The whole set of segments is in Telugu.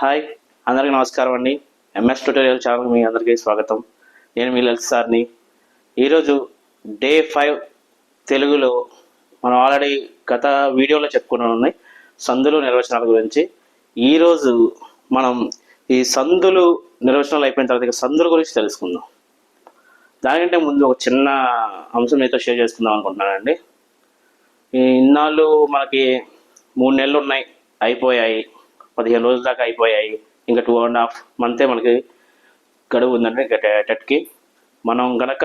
హాయ్, అందరికీ నమస్కారం అండి. ఎంఎస్ ట్యూటోరియల్ ఛానల్ మీ అందరికీ స్వాగతం. నేను మీ లలిత్ సార్ని. ఈరోజు డే 5 తెలుగులో మనం ఆల్రెడీ గత వీడియోలో చెప్పుకుని ఉన్నాయి సందులు నిర్వచనాల గురించి. ఈరోజు మనం ఈ సందులు నిర్వచనాలు అయిపోయిన తర్వాత ఇక సందుల గురించి తెలుసుకుందాం. దానికంటే ముందు ఒక చిన్న అంశం మీతో షేర్ చేసుకుందాం అనుకుంటున్నానండి. ఇన్నాళ్ళు మనకి 3 నెలలు ఉన్నాయి, అయిపోయాయి. 15 రోజుల దాకా అయిపోయాయి. ఇంకా 2.5 మంతే మనకి గడువు ఉందండి టెట్కి. మనం గనక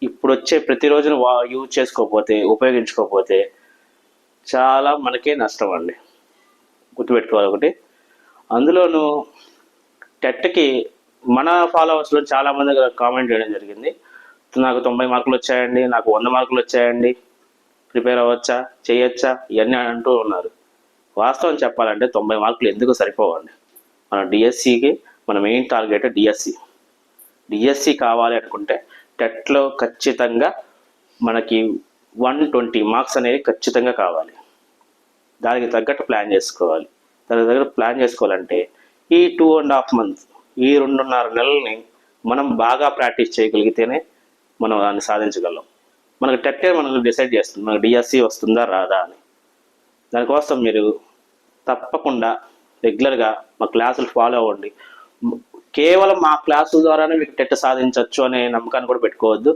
ఇప్పుడు వచ్చే ప్రతిరోజును యూజ్ చేసుకోకపోతే, ఉపయోగించుకోకపోతే చాలా మనకే నష్టం అండి. గుర్తుపెట్టుకోవాలి ఒకటి. అందులోనూ టెట్కి మన ఫాలోవర్స్లో చాలామంది కామెంట్ చేయడం జరిగింది. నాకు 90 మార్కులు వచ్చాయండి, నాకు 100 మార్కులు వచ్చాయండి, ప్రిపేర్ అవ్వచ్చా, చేయొచ్చా, ఇవన్నీ అంటూ ఉన్నారు. వాస్తవం చెప్పాలంటే 90 మార్కులు ఎందుకు సరిపోవండి. మన డిఎస్సికి మన మెయిన్ టార్గెట్ డిఎస్సి కావాలి అనుకుంటే టెట్లో ఖచ్చితంగా మనకి 120 మార్క్స్ అనేది ఖచ్చితంగా కావాలి. దానికి తగ్గట్టు ప్లాన్ చేసుకోవాలి. దానికి తగ్గట్టు ప్లాన్ చేసుకోవాలంటే ఈ 2.5 మంత్స్, ఈ 2.5 నెలల్ని మనం బాగా ప్రాక్టీస్ చేయగలిగితేనే మనం దాన్ని సాధించగలం. మనకు టెట్టే మనకు డిసైడ్ చేస్తుంది మనకు డిఎస్సి వస్తుందా రాదా అని. దానికోసం మీరు తప్పకుండా రెగ్యులర్గా మా క్లాసులు ఫాలో అవ్వండి. కేవలం మా క్లాసుల ద్వారానే మీకు టెట్ సాధించవచ్చు అనే నమ్మకాన్ని కూడా పెట్టుకోవద్దు.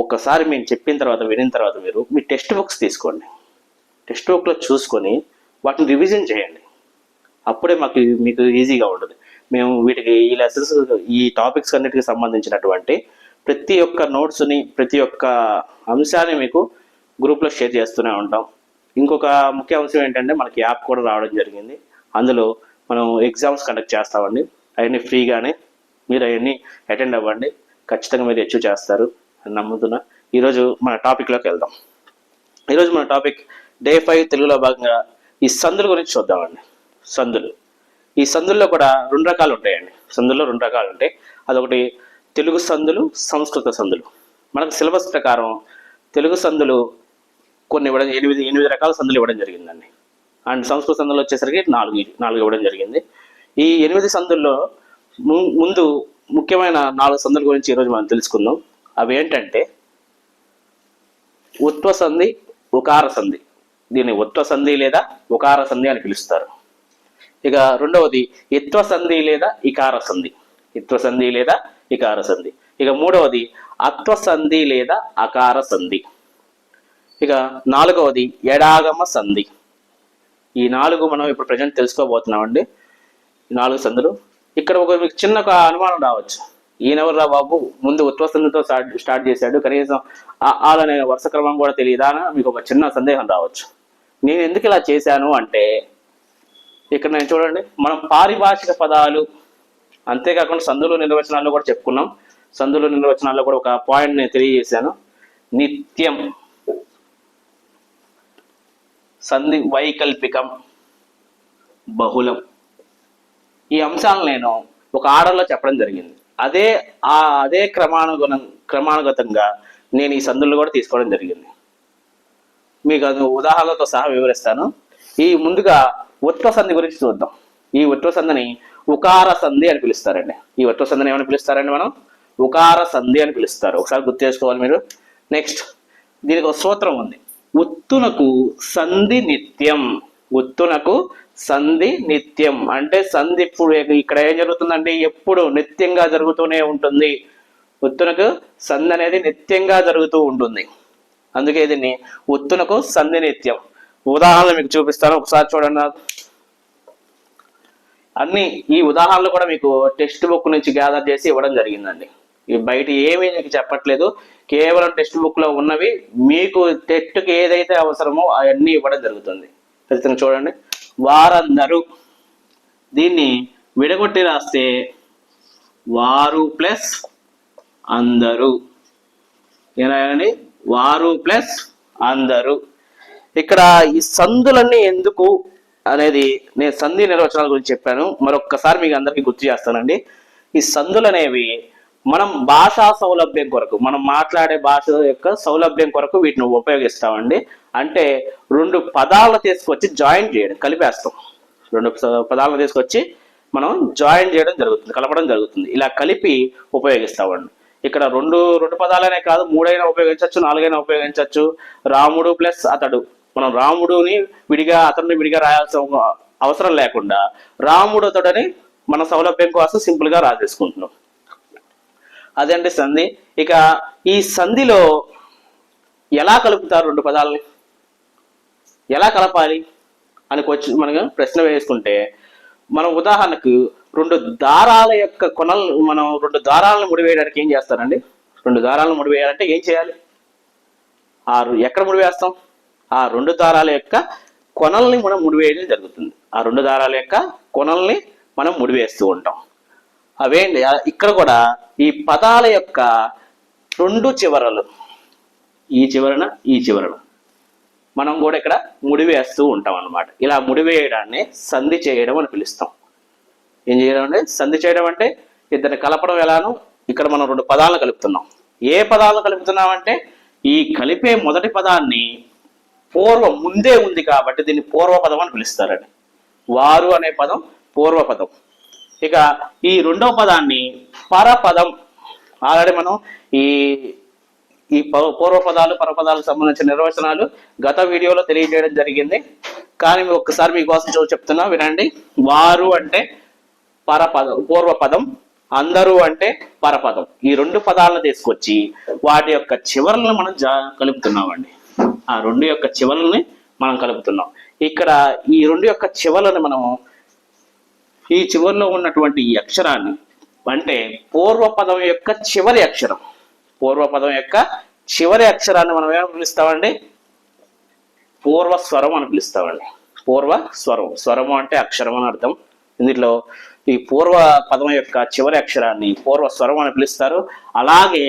ఒక్కసారి మేము చెప్పిన తర్వాత, వినిన తర్వాత మీరు మీ టెక్స్ట్ బుక్స్ తీసుకోండి. టెక్స్ట్ బుక్లో చూసుకొని వాటిని రివిజన్ చేయండి. అప్పుడే మీకు ఈజీగా ఉంటుంది. మేము వీటికి ఈ లెసన్స్, ఈ టాపిక్స్ అన్నిటికి సంబంధించినటువంటి ప్రతి ఒక్క నోట్స్ని, ప్రతి ఒక్క అంశాన్ని మీకు గ్రూప్లో షేర్ చేస్తూనే ఉంటాం. ఇంకొక ముఖ్య అంశం ఏంటంటే మనకి యాప్ కూడా రావడం జరిగింది. అందులో మనం ఎగ్జామ్స్ కండక్ట్ చేస్తామండి. అవన్నీ ఫ్రీగానే, మీరు అవన్నీ అటెండ్ అవ్వండి. ఖచ్చితంగా మీరు అచీవ్ చేస్తారు అని నమ్ముతున్నా. ఈరోజు మన టాపిక్లోకి వెళ్దాం. ఈరోజు మన టాపిక్ డే 5 తెలుగులో భాగంగా ఈ సందుల గురించి చూద్దామండి. సందులు. ఈ సందుల్లో కూడా 2 రకాలు ఉంటాయండి. సందుల్లో 2 రకాలు ఉంటాయి. అదొకటి తెలుగు సందులు, సంస్కృత సందులు. మనకు సిలబస్ ప్రకారం తెలుగు సందులు కొన్ని ఇవ్వడం, 8 రకాల సందులు ఇవ్వడం జరిగిందండి. అండ్ సంస్కృత సందులు వచ్చేసరికి 4 ఇవ్వడం జరిగింది. ఈ 8 సందుల్లో ముందు ముఖ్యమైన 4 సందుల గురించి ఈరోజు మనం తెలుసుకుందాం. అవి ఏంటంటే ఉత్వ సంధి, ఉకార సంధి. దీన్ని ఉత్వ సంధి లేదా ఉకార సంధి అని పిలుస్తారు. ఇక రెండవది ఇత్వ సంధి లేదా ఇకార సంధి. ఇత్వ సంధి లేదా ఇకార సంధి. ఇక మూడవది అత్వ సంధి లేదా అకార సంధి. ఇక 4వది ఎడాగమ సంధి. ఈ 4 మనం ఇప్పుడు ప్రజెంట్ తెలుసుకోబోతున్నామండి. ఈ 4 సంధులు. ఇక్కడ మీకు చిన్న అనుమానం రావచ్చు. ఈయనెవర్రా బాబు, ముందు ఉత్వ సంధితో స్టార్ట్ చేశాడు, కనీసం అనే వరుస క్రమం కూడా తెలియదా అని మీకు ఒక చిన్న సందేహం రావచ్చు. నేను ఎందుకు ఇలా చేశాను అంటే, ఇక్కడ నేను చూడండి, మనం పారిభాషిక పదాలు, అంతేకాకుండా సందులు నిర్వచనాల్లో కూడా చెప్పుకున్నాం. సందులు నిర్వచనాల్లో కూడా ఒక పాయింట్ నేను తెలియజేశాను. నిత్యం, సంధి వైకల్పికం, బహుళం, ఈ అంశాలను నేను ఒక ఆర్డర్లో చెప్పడం జరిగింది. అదే క్రమానుగతంగా నేను ఈ సందులను కూడా తీసుకోవడం జరిగింది. మీకు అది ఉదాహరణలతో సహా వివరిస్తాను. ముందుగా ఉత్వ సంధి గురించి చూద్దాం. ఈ ఉత్వ సంధిని ఉకార సంధి అని పిలుస్తారండి. ఈ ఉత్వ సంధిని ఏమని పిలుస్తారండి? మనం ఉకార సంధి అని పిలుస్తారు. ఒకసారి గుర్తు చేసుకోవాలి మీరు. నెక్స్ట్, దీనికి ఒక సూత్రం ఉంది. ఉత్తునకు సంధి నిత్యం. ఉత్తునకు సంధి నిత్యం అంటే సంధి ఇప్పుడు ఇక్కడ ఏం జరుగుతుందండి? ఎప్పుడు నిత్యంగా జరుగుతూనే ఉంటుంది. ఉత్తునకు సంధి అనేది నిత్యంగా జరుగుతూ ఉంటుంది. అందుకే దీన్ని ఉత్తునకు సంధి నిత్యం. ఉదాహరణలు మీకు చూపిస్తాను, ఒకసారి చూడండి. ఈ ఉదాహరణలు కూడా మీకు టెక్స్ట్ బుక్ నుంచి గ్యాదర్ చేసి ఇవ్వడం జరిగిందండి. బయట ఏమీ మీకు చెప్పట్లేదు. కేవలం టెక్స్ట్ బుక్ లో ఉన్నవి మీకు టెట్కి ఏదైతే అవసరమో అవన్నీ ఇవ్వడం జరుగుతుంది. ఖచ్చితంగా చూడండి. వారందరూ, దీన్ని విడగొట్టి రాస్తే వారు ప్లస్ అందరూ. ఏనాయండి? వారు ప్లస్ అందరూ. ఇక్కడ ఈ సందులన్నీ ఎందుకు అనేది నేను సంధి నిర్వచనాల గురించి చెప్పాను. మరొక్కసారి మీకు అందరికీ గుర్తు చేస్తానండి. ఈ సందులు అనేవి మనం భాషా సౌలభ్యం కొరకు, మనం మాట్లాడే భాష యొక్క సౌలభ్యం కొరకు వీటిని ఉపయోగిస్తామండి. అంటే 2 పదాలను తీసుకొచ్చి జాయిన్ చేయడం, కలిపేస్తాం. 2 పదాలను తీసుకొచ్చి మనం జాయిన్ చేయడం జరుగుతుంది, కలపడం జరుగుతుంది. ఇలా కలిపి ఉపయోగిస్తామండి. ఇక్కడ రెండు పదాలనే కాదు, మూడైనా ఉపయోగించవచ్చు, నాలుగైనా ఉపయోగించవచ్చు. రాముడు ప్లస్ అతడు, మనం రాముడుని విడిగా అతడిని విడిగా రాయాల్సిన అవసరం లేకుండా రాముడు అతడని మన సౌలభ్యం కోసం సింపుల్ గా రాసేసుకుంటున్నాం. అదండి సంధి. ఇక ఈ సంధిలో ఎలా కలుపుతారు రెండు పదాలని, ఎలా కలపాలి అని మనం ప్రశ్న వేసుకుంటే, మనం ఉదాహరణకు రెండు దారాల యొక్క కొనలు, మనం రెండు దారాలను ముడివేయడానికి ఏం చేస్తారండి? రెండు దారాలను ముడివేయాలంటే ఏం చేయాలి? ఎక్కడ ముడివేస్తాం? ఆ రెండు దారాల యొక్క కొనల్ని మనం ముడివేయడం జరుగుతుంది. ఆ రెండు దారాల యొక్క కొనల్ని మనం ముడివేస్తూ ఉంటాం. అవేంటి, ఇక్కడ కూడా ఈ పదాల యొక్క రెండు చివరలు, ఈ చివరన మనం కూడా ఇక్కడ ముడివేస్తూ ఉంటాం అన్నమాట. ఇలా ముడివేయడాన్ని సంధి చేయడం అని పిలుస్తాం. ఏం చేయడం అంటే సంధి చేయడం అంటే ఇద్దరిని కలపడం ఎలానో ఇక్కడ మనం రెండు పదాలను కలుపుతున్నాం. ఏ పదాలను కలుపుతున్నామంటే ఈ కలిపే మొదటి పదాన్ని పూర్వం ముందే ఉంది కాబట్టి దీన్ని పూర్వపదం అని పిలుస్తారండి. వారు అనే పదం పూర్వపదం. ఇక ఈ రెండవ పదాన్ని పరపదం. ఆల్రెడీ మనం ఈ పూర్వపదాలు పరపదాలకు సంబంధించిన నిర్వచనాలు గత వీడియోలో తెలియజేయడం జరిగింది. కానీ ఒక్కసారి మీకోసం చెప్తున్నా వినండి. వారు అంటే పరపదం, పూర్వపదం. అందరూ అంటే పరపదం. ఈ రెండు పదాలను తీసుకొచ్చి వాటి యొక్క చివరలను మనం కలుపుతున్నామండి. ఆ రెండు యొక్క చివరల్ని మనం కలుపుతున్నాం. ఇక్కడ ఈ రెండు యొక్క చివరలను మనం, ఈ చివరిలో ఉన్నటువంటి ఈ అక్షరాన్ని అంటే పూర్వపదం యొక్క చివరి అక్షరం, పూర్వపదం యొక్క చివరి అక్షరాన్ని మనం ఏమని పిలుస్తామండి? పూర్వస్వరం అని పిలుస్తామండి. పూర్వస్వరం, స్వరము అంటే అక్షరం అని అర్థం. ఇందులో ఈ పూర్వ పదం యొక్క చివరి అక్షరాన్ని పూర్వస్వరం అని పిలుస్తారు. అలాగే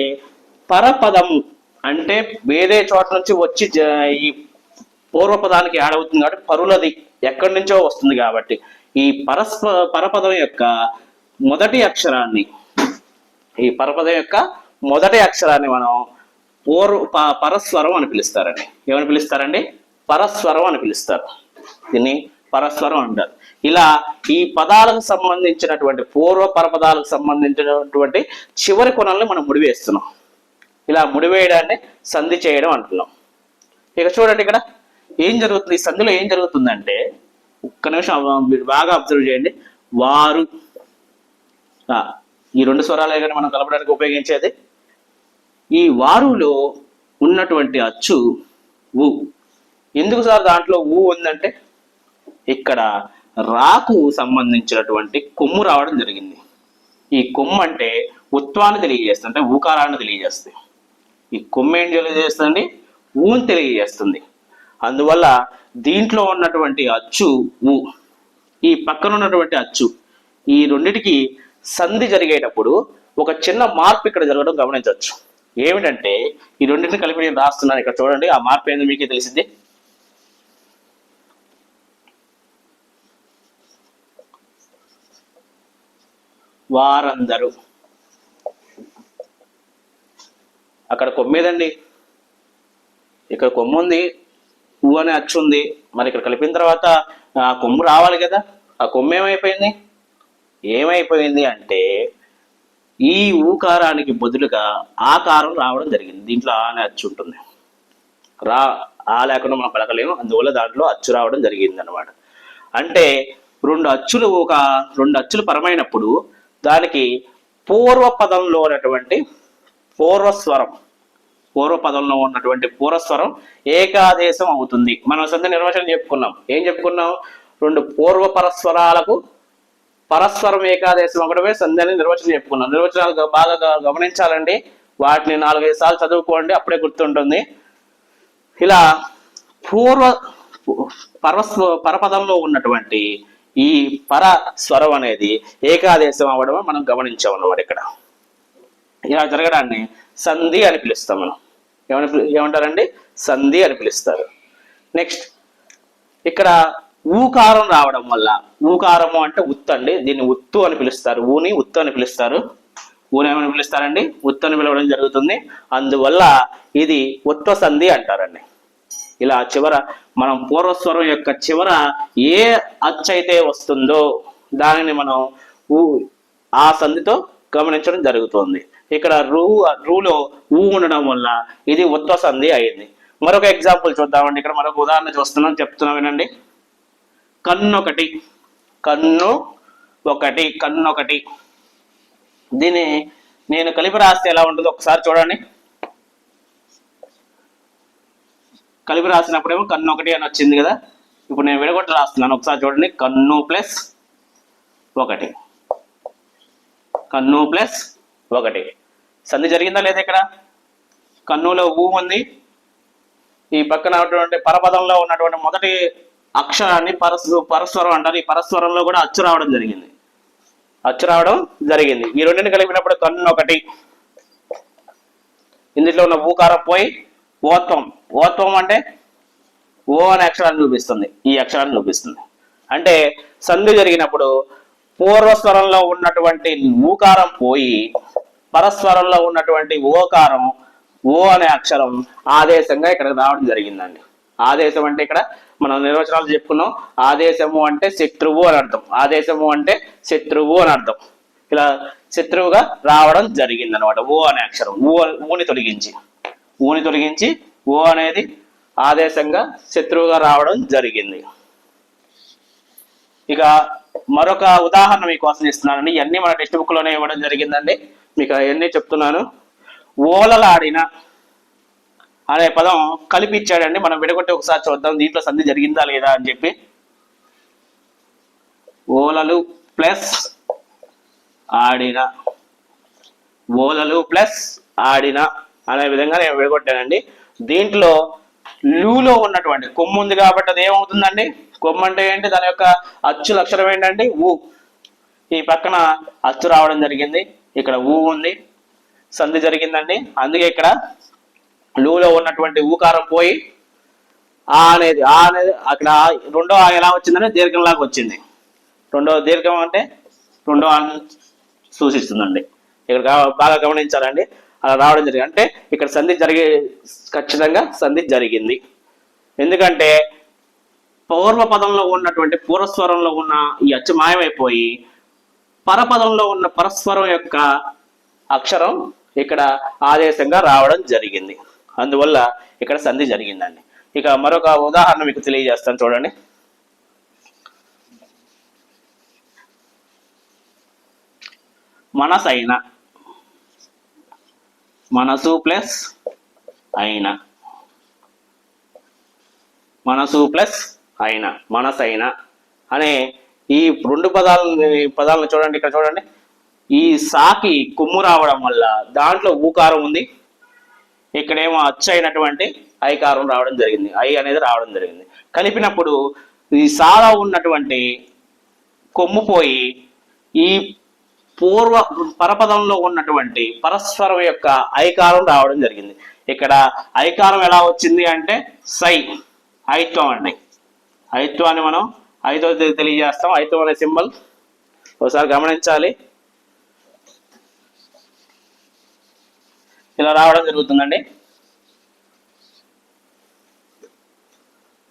పరపదం అంటే వేరే చోట నుంచి వచ్చి ఈ పూర్వపదానికి యాడ్ అవుతుంది కాబట్టి పరులది ఎక్కడి నుంచో వస్తుంది కాబట్టి ఈ పరపదం యొక్క మొదటి అక్షరాన్ని, ఈ పరపదం యొక్క మొదటి అక్షరాన్ని మనం పరస్వరం అని పిలుస్తారండి. ఏమని పిలుస్తారండి? పరస్వరం అని పిలుస్తారు. దీన్ని పరస్వరం అంటారు. ఇలా ఈ పదాలకు సంబంధించినటువంటి పూర్వ పరపదాలకు సంబంధించినటువంటి చివరి కొనల్ని మనం ముడివేస్తున్నాం. ఇలా ముడివేయడాన్ని సంధి చేయడం అంటున్నాం. ఇక చూడండి, ఇక్కడ ఏం జరుగుతుంది, ఈ సంధిలో ఏం జరుగుతుందంటే, ఒక్క నిమిషం మీరు బాగా అబ్జర్వ్ చేయండి. వారు, ఈ రెండు స్వరాలే కానీ మనం కలపడానికి ఉపయోగించేది. ఈ వారులో ఉన్నటువంటి అచ్చు ఊ. ఎందుకు సార్ దాంట్లో ఊ ఉందంటే, ఇక్కడ రాకు సంబంధించినటువంటి కొమ్ము రావడం జరిగింది. ఈ కొమ్ము అంటే ఉత్వాన్ని తెలియజేస్తుంది, అంటే ఊకారాన్ని తెలియజేస్తుంది. ఈ కొమ్ము ఏం తెలియజేస్తుంది? ఊని తెలియజేస్తుంది. అందువల్ల దీంట్లో ఉన్నటువంటి అచ్చు ఊ, ఈ పక్కన ఉన్నటువంటి అచ్చు, ఈ రెండిటికి సంధి జరిగేటప్పుడు ఒక చిన్న మార్పు ఇక్కడ జరగడం గమనించవచ్చు. ఏమిటంటే, ఈ రెండింటిని కలిపి నేను రాస్తున్నాను. ఇక్కడ చూడండి, ఆ మార్పు ఏందో మీకే తెలిసింది. వారందరూ, అక్కడ కొమ్మేదండి, ఇక్కడ కొమ్ము ఉంది, ఊ అనే అచ్చు ఉంది. మరి ఇక్కడ కలిపిన తర్వాత ఆ కొమ్ము రావాలి కదా. ఆ కొమ్ము ఏమైపోయింది అంటే ఈ ఊకారానికి బదులుగా ఆకారం రావడం జరిగింది. దీంట్లో ఆ అనే అచ్చు ఉంటుంది. ఆ లేకుండా మనం పలకలేము, అందువల్ల దాంట్లో అచ్చు రావడం జరిగింది అనమాట. అంటే రెండు అచ్చులు పరమైనప్పుడు దానికి పూర్వపదంలో ఉన్నటువంటి పూర్వపదంలో ఉన్నటువంటి పూర్వస్వరం ఏకాదేశం అవుతుంది. మనం సంధి నిర్వచనం చెప్పుకున్నాం. ఏం చెప్పుకున్నాం? రెండు పూర్వ పరస్వరాలకు పరస్వరం ఏకాదేశం ఒకటమే సంధి అని నిర్వచనం చెప్పుకున్నాం. నిర్వచనాలు బాగా గమనించాలండి. వాటిని 4-5 సార్లు చదువుకోండి, అప్పుడే గుర్తుంటుంది. ఇలా పరపదంలో ఉన్నటువంటి ఈ పరస్వరం అనేది ఏకాదేశం అవ్వడం మనం గమనించాం అన్నమాట. ఇక్కడ ఇలా జరగడాన్ని సంధి అని పిలుస్తాం. మనం ఏమంటారండి? సంధి అని పిలుస్తారు. నెక్స్ట్, ఇక్కడ ఊకారం రావడం వల్ల, ఊకారము అంటే ఉత్తు అండి, దీన్ని ఉత్తు అని పిలుస్తారు. ఊని ఉత్తు అని పిలుస్తారు. ఊని ఏమని పిలుస్తారండి? ఉత్తు అని పిలవడం జరుగుతుంది. అందువల్ల ఇది ఉత్వ సంధి అంటారండి. ఇలా మనం పూర్వస్వరం యొక్క చివర ఏ అచ్చు అయితే వస్తుందో దానిని మనం ఆ సంధితో గమనించడం జరుగుతుంది. ఇక్కడ రూలో ఉండడం వల్ల ఇది ఉత్వ సంధి అయింది. మరొక ఎగ్జాంపుల్ చూద్దామండి. ఇక్కడ మరొక ఉదాహరణ చెప్తున్నా వినండి. కన్నొకటి, కన్నొకటి. దీన్ని నేను కలిపి రాస్తే ఎలా ఉంటుందో ఒకసారి చూడండి. కలిపి రాసినప్పుడేమో కన్నొకటి అని వచ్చింది కదా. ఇప్పుడు నేను విడగొట్టి రాస్తున్నాను, ఒకసారి చూడండి. కన్ను ప్లస్ ఒకటి, కన్ను ప్లస్ ఒకటి. సంధి జరిగిందా లేదా? ఇక్కడ కన్నులో ఉంది. ఈ పక్కన ఉన్నటువంటి పరపదంలో ఉన్నటువంటి మొదటి అక్షరాన్ని పరస్వరం అంటారు. ఈ పరస్వరంలో కూడా అచ్చు రావడం జరిగింది. ఈ రెండింటిని కలిపినప్పుడు కన్ను ఒకటి. ఇందులో ఉన్న ఊకారం పోయి ఓత్వం అంటే ఓ అనే అక్షరాన్ని చూపిస్తుంది, ఈ అక్షరాన్ని చూపిస్తుంది. అంటే సంధి జరిగినప్పుడు పూర్వస్వరంలో ఉన్నటువంటి ఊకారం పోయి పరస్వరంలో ఉన్నటువంటి ఓకారం ఓ అనే అక్షరం ఆదేశంగా ఇక్కడ రావడం జరిగిందండి. ఆదేశం అంటే ఇక్కడ మనం నిర్వచనాలు చెప్పుకున్నాం. ఆదేశము అంటే శత్రువు అని అర్థం. ఆదేశము అంటే శత్రువు అని అర్థం. ఇలా శత్రువుగా రావడం జరిగింది అనమాట. ఓ అనే అక్షరం ఊని తొలగించి ఓ అనేది ఆదేశంగా శత్రువుగా రావడం జరిగింది. ఇక మరొక ఉదాహరణ మీకోసం ఇస్తున్నానండి. ఇవన్నీ మన టెక్స్ట్ బుక్ లోనే ఇవ్వడం జరిగిందండి. మీకు అవన్నీ చెప్తున్నాను. ఓలలాడిన అనే పదం కలిపి ఇచ్చాడండి. మనం విడగొట్టి ఒకసారి చూద్దాం దీంట్లో సంధి జరిగిందా లేదా అని చెప్పి. ఓలలు ప్లస్ ఆడిన, ఓలలు ప్లస్ ఆడిన అనే విధంగా నేను విడగొట్టానండి. దీంట్లో లూలో ఉన్నటువంటి కొమ్ము ఉంది కాబట్టి అది ఏమవుతుందండి? కొమ్ము అంటే ఏంటి? దాని యొక్క అచ్చు అక్షరం ఏంటండి? ఊ. ఈ పక్కన అచ్చు రావడం జరిగింది, ఇక్కడ ఊ ఉంది, సంధి జరిగిందండి. అందుకే ఇక్కడ లూలో ఉన్నటువంటి ఊకారం పోయి ఆ అనేది అక్కడ రెండో ఎలా వచ్చిందంటే దీర్ఘంలాగా వచ్చింది. రెండో దీర్ఘం అంటే రెండో సూచిస్తుందండి. ఇక్కడ బాగా గమనించాలండి. అలా రావడం జరిగింది అంటే ఇక్కడ ఖచ్చితంగా సంధి జరిగింది. ఎందుకంటే పూర్వపదంలో ఉన్నటువంటి పూర్వస్వరంలో ఉన్న ఈ అచ్చు మాయమైపోయి పరపదంలో ఉన్న పరస్వరం యొక్క అక్షరం ఇక్కడ ఆదేశంగా రావడం జరిగింది. అందువల్ల ఇక్కడ సంధి జరిగిందండి. ఇక మరొక ఉదాహరణ మీకు తెలియజేస్తాను చూడండి. మనసైన, మనసు ప్లస్ అయిన, మనసు ప్లస్ అయిన, మనసైన అనే ఈ రెండు పదాలను చూడండి. ఇక్కడ చూడండి. ఈ సాకి కొమ్ము రావడం వల్ల దాంట్లో ఊకారం ఉంది, ఇక్కడేమో అచ్చు అయినటువంటి ఐకారం రావడం జరిగింది, ఐ అనేది రావడం జరిగింది. కలిపినప్పుడు ఈ సాలో ఉన్నటువంటి కొమ్ము పోయి ఈ పూర్వ పరపదంలో ఉన్నటువంటి పరస్పరం యొక్క ఐకారం రావడం జరిగింది. ఇక్కడ ఐకారం ఎలా వచ్చింది అంటే సై, ఐత్వం అండి. ఐత్వాన్ని మనం ఐతో తెలియజేస్తాం. ఐత్వం అనే సింబల్ ఒకసారి గమనించాలి. ఇలా రావడం జరుగుతుందండి.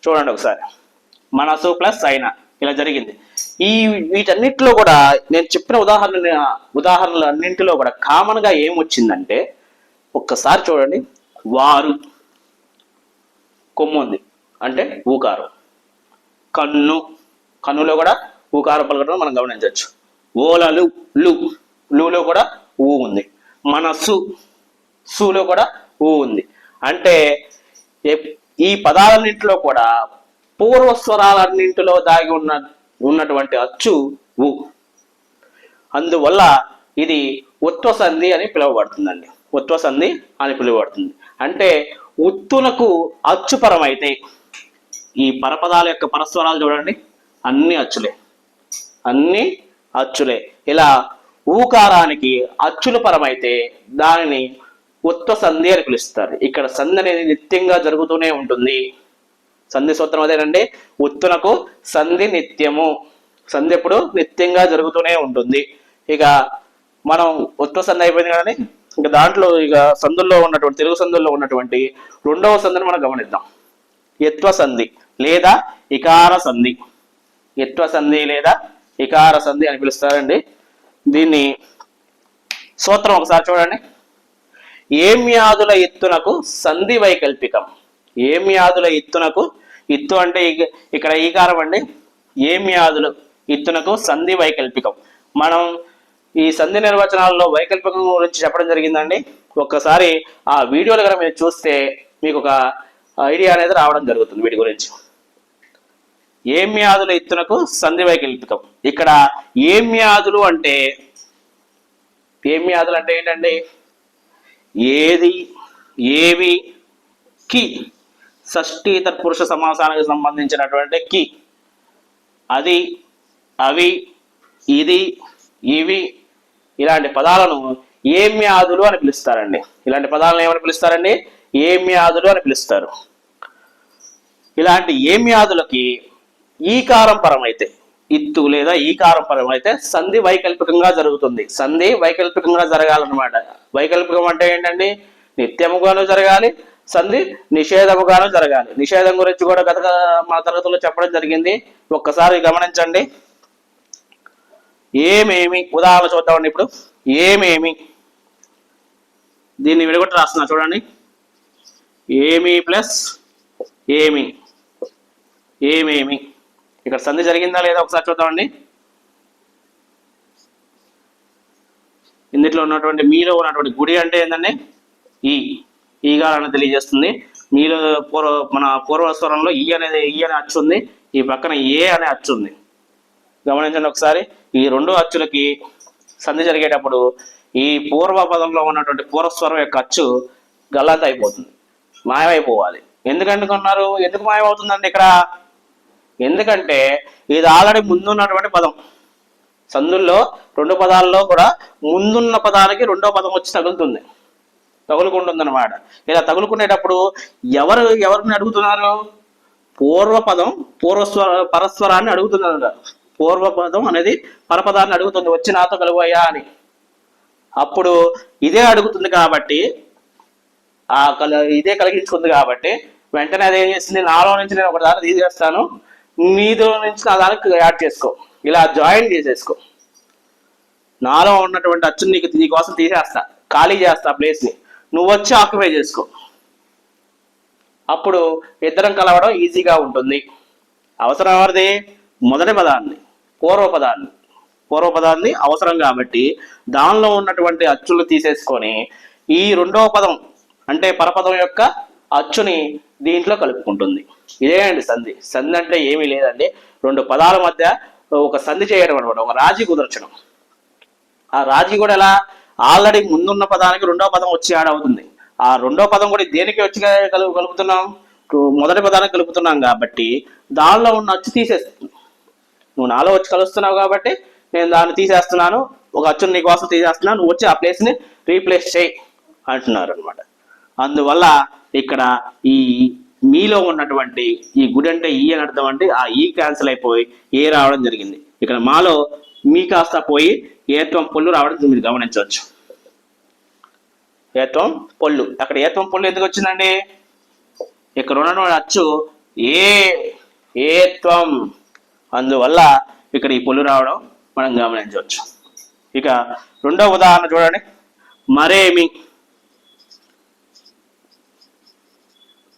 చూడండి ఒకసారి. మనసు ప్లస్ అయిన ఇలా జరిగింది. వీటన్నిటిలో కూడా నేను చెప్పిన ఉదాహరణలు అన్నింటిలో కూడా కామన్ గా ఏమొచ్చిందంటే ఒక్కసారి చూడండి. వారు కొమ్ము ఉంది అంటే ఊకారం. కన్నులో కూడా ఊకారం పలకడం మనం గమనించవచ్చు. ఓలలు లూలో కూడా ఊ ఉంది. మనస్సు సులో కూడా ఊ ఉంది. అంటే ఈ పదాలన్నింటిలో కూడా పూర్వస్వరాలన్నింటిలో దాగి ఉన్నటువంటి అచ్చు ఊ. అందువల్ల ఇది ఉత్వ సంధి అని పిలువబడుతుందండి. ఉత్వ సంధి అని పిలువబడుతుంది. అంటే ఉత్తునకు అచ్చుపరమైతే ఈ పరపదాల యొక్క పరస్వరాలు చూడండి, అన్ని అచ్చులే. ఇలా ఊకారానికి అచ్చుల పరమైతే దానిని ఉత్వ సంధి అని పిలుస్తారు. ఇక్కడ సంధి అనేది నిత్యంగా జరుగుతూనే ఉంటుంది. సంధి సూత్రం అదేనండి. ఉత్తునకు సంధి నిత్యము. సంధి ఎప్పుడు నిత్యంగా జరుగుతూనే ఉంటుంది. ఇక మనం ఉత్వ సంధి అయిపోయింది కానీ ఇంకా దాంట్లో ఇక సంధుల్లో ఉన్నటువంటి తెలుగు సంధుల్లో ఉన్నటువంటి రెండవ సంధిని మనం గమనిద్దాం. యత్వ సంధి లేదా ఇకార సంధి. యత్వ సంధి లేదా ఇకార సంధి అని పిలుస్తారండి. దీన్ని సూత్రం ఒకసారి చూడండి. ఏమ్యాదుల ఇత్తునకు సంధి వైకల్పికం. ఏమ్యాదుల ఇత్తునకు, ఇత్తు అంటే ఇక్కడ ఈకారం అండి. ఏమ్యాదులు ఇత్తునకు సంధి వైకల్పికం. మనం ఈ సంధి నిర్వచనాల్లో వైకల్పికం గురించి చెప్పడం జరిగిందండి. ఒక్కసారి ఆ వీడియోలు కనుక మీరు చూస్తే మీకు ఒక ఐడియా అనేది రావడం జరుగుతుంది వీటి గురించి. ఏమ్యాదుల ఇత్తునకు సంధి వైకల్పికం. ఇక్కడ ఏమ్యాదులు అంటే ఏంటండి? ఏది, ఏవి, కి, షష్ఠీ తత్పురుష సమాసానికి సంబంధించినటువంటి కి, అది, అవి, ఇది, ఇవి, ఇలాంటి పదాలను ఏమ్యాదులు అని పిలుస్తారండి. ఇలాంటి పదాలను ఏమని పిలుస్తారండి? ఏమ్యాదులు అని పిలుస్తారు. ఇలాంటి ఏమ్యాదులకి ఈకారం పరమైతే, ఇత్తు లేదా ఈకారం పరమైతే సంధి వైకల్పికంగా జరుగుతుంది. సంధి వైకల్పికంగా జరగాలన్నమాట. వైకల్పికం అంటే ఏంటండి? నిత్యముగాను జరగాలి, సంధి నిషేధముగాను జరగాలి. నిషేధం గురించి కూడా గత మన తరగతుల్లో చెప్పడం జరిగింది. ఒక్కసారి గమనించండి. ఏమేమి, ఉదాహరణ చూద్దామండి. ఇప్పుడు ఏమేమి, దీన్ని విడగొట్టి రాస్తున్నా చూడండి. ఏమి ప్లస్ ఏమి, ఏమేమి. ఇక్కడ సంధి జరిగిందా లేదా ఒకసారి చూద్దామండి. ఇందులో ఉన్నటువంటి మీలో ఉన్నటువంటి గుడి అంటే ఏంటంటే ఈగా అని తెలియజేస్తుంది. మీలో మన పూర్వస్వరంలో ఈ అనే అచ్చు ఉంది, ఈ పక్కన ఏ అనే అచ్చు ఉంది. గమనించండి ఒకసారి. ఈ రెండు అచ్చులకి సంధి జరిగేటప్పుడు ఈ పూర్వ పదంలో ఉన్నటువంటి పూర్వస్వరం యొక్క అచ్చు గల్లంత అయిపోతుంది, మాయమైపోవాలి. ఎందుకంటున్నారు? ఎందుకు మాయమవుతుందండి ఇక్కడ? ఎందుకంటే ఇది ఆల్రెడీ ముందున్నటువంటి పదం. సందుల్లో రెండు పదాల్లో కూడా ముందున్న పదానికి రెండో పదం వచ్చి తగులుకుంటుంది అనమాట. ఇలా తగులుకునేటప్పుడు ఎవరిని అడుగుతున్నారు? పూర్వపదం పరస్వరాన్ని అడుగుతున్నారు. పూర్వపదం అనేది పరపదాన్ని అడుగుతుంది, వచ్చి నాతో కలువయ్యా అని. అప్పుడు ఇదే అడుగుతుంది కాబట్టి, ఇదే కలిగించుకుంది కాబట్టి వెంటనే అదేం చేసింది? నాలో నుంచి నేను ఒక దాన్ని తీసేస్తాను, నీలో నుంచి నా దానికి యాడ్ చేసుకో, ఇలా జాయిన్ చేసేసుకో. నాలో ఉన్నటువంటి అచ్చుని నీకోసం తీసేస్తా, ఖాళీ చేస్తా ప్లేస్ని, నువ్వు వచ్చి ఆక్యుపై చేసుకో. అప్పుడు ఇద్దరం కలవడం ఈజీగా ఉంటుంది. అవసరం ఎవరిది? మొదటి పదాన్ని, పూర్వపదాన్ని అవసరం కాబట్టి దానిలో ఉన్నటువంటి అచ్చులు తీసేసుకొని ఈ రెండవ పదం అంటే పరపదం యొక్క అచ్చుని దీంట్లో కలుపుకుంటుంది. ఇదే అండి సంధి. సంధి అంటే ఏమీ లేదండి, రెండు పదాల మధ్య ఒక సంధి చేయడం అనమాట, ఒక రాజీ కుదర్చడం. ఆ రాజీ కూడా ఎలా? ఆల్రెడీ ముందున్న పదానికి రెండవ పదం వచ్చి యాడ్ అవుతుంది. ఆ రెండో పదం కూడా దేనికి వచ్చి కలుపుతున్నాం? మొదటి పదానికి కలుపుతున్నాం కాబట్టి దానిలో ఉన్న అచ్చు తీసేస్తుంది. నువ్వు నాలో వచ్చి కలుస్తున్నావు కాబట్టి నేను దాన్ని తీసేస్తున్నాను, ఒక అచ్చుని నీకోసం తీసేస్తున్నాను, నువ్వు వచ్చి ఆ ప్లేస్ని రీప్లేస్ చేయి అంటున్నారు అనమాట. అందువల్ల ఇక్కడ ఈ మీలో ఉన్నటువంటి ఈ గుడి అంటే ఈ అని అర్థం. అంటే ఆ ఈ క్యాన్సిల్ అయిపోయి ఏ రావడం జరిగింది. ఇక్కడ మాలో మీ కాస్త పోయి ఏత్వం పొల్లు రావడం మీరు గమనించవచ్చు. ఏత్వం పొల్లు, అక్కడ ఏత్వం పొల్లు ఎందుకు వచ్చిందండి? ఇక్కడ ఉన్నటువంటి అచ్చు ఏత్వం, అందువల్ల ఇక్కడ ఈ పొల్లు రావడం మనం గమనించవచ్చు. ఇక రెండవ ఉదాహరణ చూడండి. మరేమి,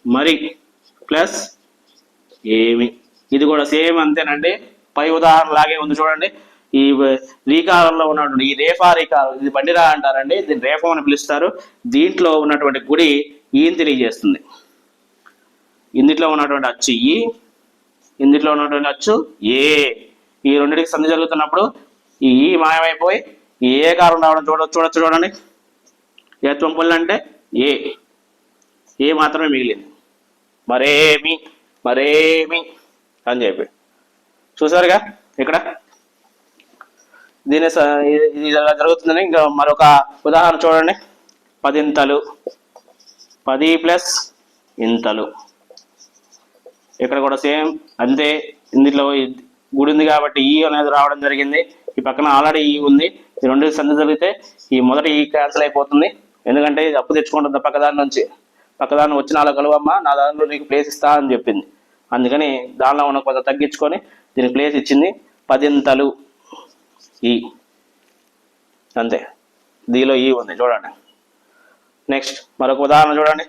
మరి ప్లస్ ఏమి, ఇది కూడా సేమ్ అంతేనండి. పై ఉదాహరణ లాగే ఉంది చూడండి. ఈ రీకారంలో ఉన్నటువంటి ఈ రేఫా రీకారం, ఇది బండిరా అంటారండి, దీన్ని రేఫం అని పిలుస్తారు. దీంట్లో ఉన్నటువంటి గుడి ఈని తెలియజేస్తుంది. ఇందులో ఉన్నటువంటి అచ్చు ఈ, ఇందులో ఉన్నటువంటి అచ్చు ఏ. ఈ రెండింటికి సంధి జరుగుతున్నప్పుడు ఈ మాయమైపోయి ఈ ఏ కారం రావడం చూడొచ్చు చూడండి. ఏత్వం పొల్లు అంటే ఏ మాత్రమే మిగిలింది. మరేమి అని చెప్పి చూసారుగా ఇక్కడ. దీని ఇది ఇలా జరుగుతుందని ఇంకా మరొక ఉదాహరణ చూడండి. 10 ఇంతలు, 10 ప్లస్ ఇంతలు. ఇక్కడ కూడా సేమ్ అంతే. ఇందులో గుడి ఉంది కాబట్టి ఈ అనేది రావడం జరిగింది. ఈ పక్కన ఆల్రెడీ ఈ ఉంది. ఈ రెండు సంధి జరిగితే ఈ మొదటి ఈ క్యాన్సిల్ అయిపోతుంది. ఎందుకంటే ఇది అప్పు తెచ్చుకుంటుంది పక్కదాని నుంచి. పక్కదాన్ని వచ్చి నాలో కలువమ్మా, నా దానిలో నీకు ప్లేస్ ఇస్తా అని చెప్పింది. అందుకని దానిలో ఉన్న కొంత తగ్గించుకొని దీనికి ప్లేస్ ఇచ్చింది. 10 ఇంతలు ఈ, అంతే. దీనిలో ఈ ఉంది చూడండి. నెక్స్ట్ మరొక ఉదాహరణ చూడండి.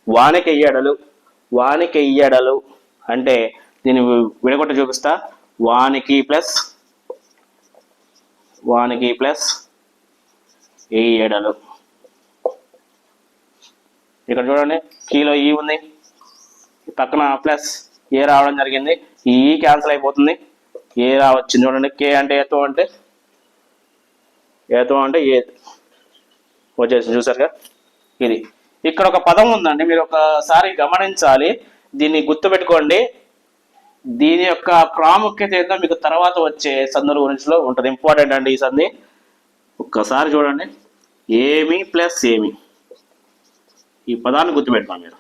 వానికెయ్యడలు. వానికెయ్యడలు అంటే దీన్ని విడగొట్టి చూపిస్తా. వానికి ప్లస్ ఎయ్యడలు. ఇక్కడ చూడండి, కీలో ఈ ఉంది, పక్కన ప్లస్ ఏ రావడం జరిగింది. ఈ క్యాన్సిల్ అయిపోతుంది, ఏ రావచ్చింది చూడండి. కే అంటే ఏతో అంటే ఏ వచ్చేసి చూసారుగా. ఇది ఇక్కడ ఒక పదం ఉందండి, మీరు ఒకసారి గమనించాలి, దీన్ని గుర్తుపెట్టుకోండి. దీని యొక్క ప్రాముఖ్యత ఏందో మీకు తర్వాత వచ్చే సందుల గురించిలో ఉంటుంది. ఇంపార్టెంట్ అండి ఈ సంధి. ఒక్కసారి చూడండి, ఏమి ప్లస్ ఏమి, ఈ పదాన్ని గుర్తుపెట్టుకోండి మీరు.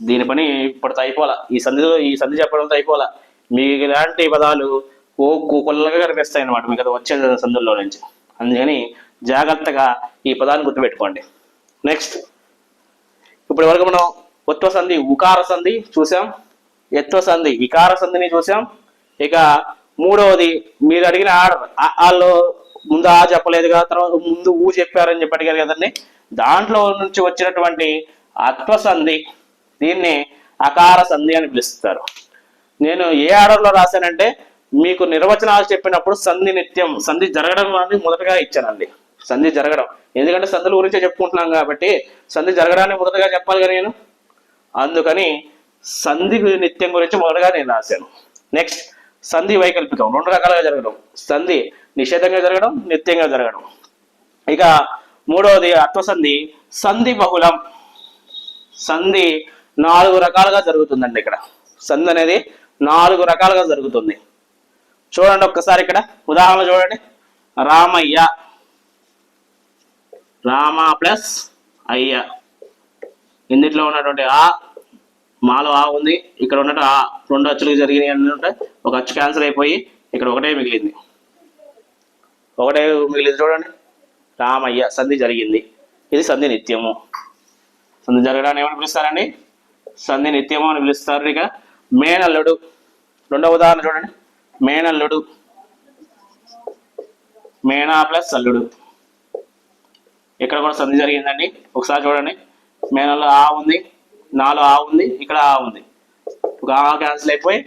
దీని పని ఇప్పటితో అయిపోవాలా, ఈ సంధి చెప్పడంతో అయిపోవాలా. మీకు ఇలాంటి పదాలు కొల్లగా కనిపిస్తాయి అన్నమాట మీకు అది వచ్చే సందుల్లో నుంచి. అందుకని జాగ్రత్తగా ఈ పదాన్ని గుర్తుపెట్టుకోండి. నెక్స్ట్ ఇప్పటి వరకు మనం ఉత్వ సంధి, ఉకార సంధి చూసాం, ఎత్వ సంధి, ఇకార సంధిని చూసాం. ఇక మూడవది మీరు అడిగిన ఆర్డర్, వాళ్ళు ముందు ఆ చెప్పలేదు కదా, తర్వాత ముందు ఊ చెప్పారని చెప్పి అడిగారు కదండి. దాంట్లో నుంచి వచ్చినటువంటి అత్వ సంధి, దీన్ని అకార సంధి అని పిలుస్తారు. నేను ఏ ఆర్డర్లో రాశానంటే మీకు నిర్వచనాలు చెప్పినప్పుడు సంధి నిత్యం, సంధి జరగడం అని మొదటగా ఇచ్చానండి. సంధి జరగడం, ఎందుకంటే సంధుల గురించే చెప్పుకుంటున్నాం కాబట్టి సంధి జరగడాన్ని మొదటగా చెప్పాలి కదా నేను. అందుకని సంధి నిత్యం గురించి మొదటగా నేను రాశాను. నెక్స్ట్ సంధి వైకల్పికం, రెండు రకాలుగా జరగడం. సంధి నిషేధంగా జరగడం, నిత్యంగా జరగడం. ఇక మూడవది అత్వసంధి, సంధి బహుళం. సంధి 4 రకాలుగా జరుగుతుందండి. ఇక్కడ సంధి అనేది 4 రకాలుగా జరుగుతుంది. చూడండి ఒక్కసారి ఇక్కడ ఉదాహరణ చూడండి. రామయ్య, రామ ప్లస్ అయ్య. ఇందులో ఉన్నటువంటి ఆ, మాలో ఆ ఉంది, ఇక్కడ ఉన్నట్టు ఆ 2 అచ్చులు జరిగినాయి అంటే ఒక అచ్చు క్యాన్సిల్ అయిపోయి ఇక్కడ ఒకటే మిగిలింది. చూడండి, రామయ్య సంధి జరిగింది. ఇది సంధి నిత్యము. సంధి జరగడాన్ని ఏమని పిలుస్తారండి? సంధి నిత్యము అని పిలుస్తారు. ఇక మేనల్లుడు, రెండవ ఉదాహరణ చూడండి. మేనల్లుడు, మేనా ప్లస్ అల్లుడు. ఇక్కడ కూడా సంధి జరిగిందండి. ఒకసారి చూడండి, మేనల్లో ఆ ఉంది, నాలో ఆ ఉంది, ఇక్కడ ఆ ఉంది, ఒక ఆ క్యాన్సిల్ అయిపోయి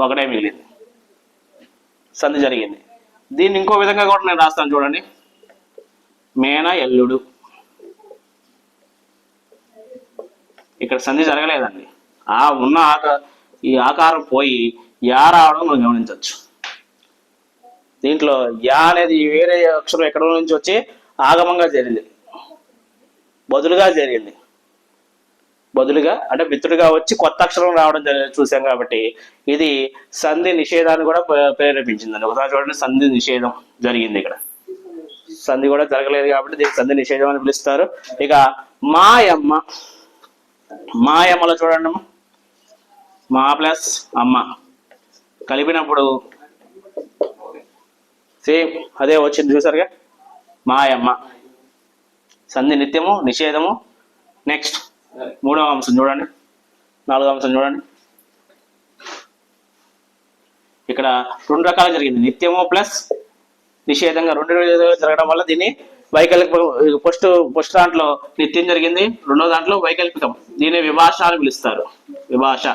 ఒకటే మిగిలింది, సంధి జరిగింది. దీన్ని ఇంకో విధంగా కూడా నేను రాస్తాను చూడండి. మేన ఎల్లుడు. ఇక్కడ సంధి జరగలేదండి, ఆ ఉన్న ఈ ఆకారం పోయి యా రావడం మనం గమనించవచ్చు. దీంట్లో యా అనేది వేరే అక్షరం ఎక్కడో నుంచి వచ్చి ఆగమంగా జరిగింది, బదులుగా జరిగింది. బదులుగా అంటే మిత్రుడిగా వచ్చి కొత్త అక్షరం రావడం చూసాం కాబట్టి ఇది సంధి నిషేధాన్ని కూడా ప్రేరేపించిందండి. ఒకసారి చూడండి, సంధి నిషేధం జరిగింది. ఇక్కడ సంధి కూడా జరగలేదు కాబట్టి దీనికి సంధి నిషేధం అని పిలుస్తారు. ఇక మాయమ్మ, మాయమ్మలో చూడండి, మా ప్లస్ అమ్మ కలిపినప్పుడు సేమ్ అదే వచ్చింది చూసారుగా, మాయమ్మ. సంధి నిత్యము, నిషేధము. నెక్స్ట్ మూడవ అంశం చూడండి, నాలుగవ అంశం చూడండి. ఇక్కడ 2 రకాలు జరిగింది, నిత్యము ప్లస్ నిషేధంగా 2 జరగడం వల్ల దీన్ని వైకల్పికం. ఫస్ట్ దాంట్లో నిత్యం జరిగింది, రెండో దాంట్లో వైకల్పికం. దీన్ని విభాష అని పిలుస్తారు. విభాష,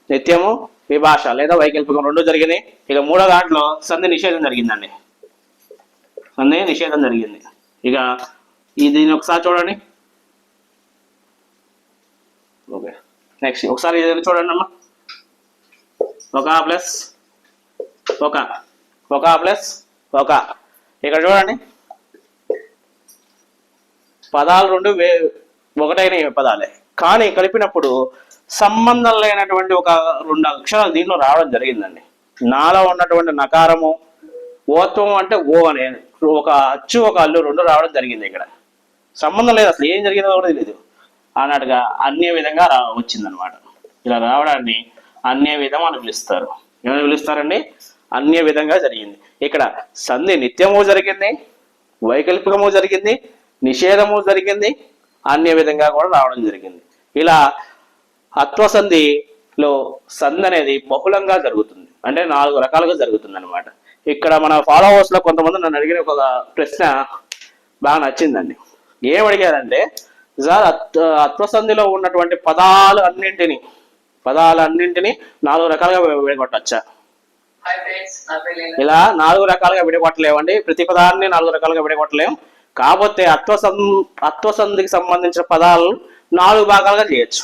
నిత్యము, విభాష లేదా వైకల్పికం 2 జరిగింది. ఇక మూడో దాంట్లో సంధి నిషేధం జరిగిందండి. సంధి నిషేధం జరిగింది. ఇక దీన్ని ఒకసారి చూడండి. ఓకే, నెక్స్ట్ ఒకసారి చూడండి అమ్మా. ఒక ప్లస్ ఒక. ఇక్కడ చూడండి, పదాలు 2 ఒకటైన పదాలే, కానీ కలిపినప్పుడు సంబంధం లేనటువంటి ఒక 2 అక్షరాలు దీంట్లో రావడం జరిగిందండి. నాలో ఉన్నటువంటి నకారము, ఓత్వం అంటే ఓ అనే ఒక అచ్చు, ఒక అల్లు 2 రావడం జరిగింది. ఇక్కడ సంబంధం లేదు, అసలు ఏం జరిగిందో కూడా తెలియదు అన్నట్టుగా అన్య విధంగా వచ్చిందనమాట. ఇలా రావడాన్ని అన్య విధం అని పిలుస్తారు. ఏమని పిలుస్తారండి? అన్య విధంగా జరిగింది. ఇక్కడ సంధి నిత్యము జరిగింది, వైకల్పికము జరిగింది, నిషేధము జరిగింది, అన్య విధంగా కూడా రావడం జరిగింది. ఇలా అత్వసంధిలో సంధి అనేది బహుళంగా జరుగుతుంది. అంటే 4 రకాలుగా జరుగుతుంది అనమాట. ఇక్కడ మన ఫాలోవర్స్ లో కొంతమంది నన్ను అడిగిన ఒక ప్రశ్న బాగా నచ్చిందండి. ఏం అడిగారంటే, సార్ అత్వసంధిలో ఉన్నటువంటి పదాలన్నింటినీ 4 రకాలుగా విడగొట్టచ్చా? ఇలా 4 రకాలుగా విడగొట్టలేమండి. ప్రతి పదాన్ని 4 రకాలుగా విడగొట్టలేం. కాకపోతే అత్వసంధికి సంబంధించిన పదాలను 4 భాగాలుగా చేయొచ్చు,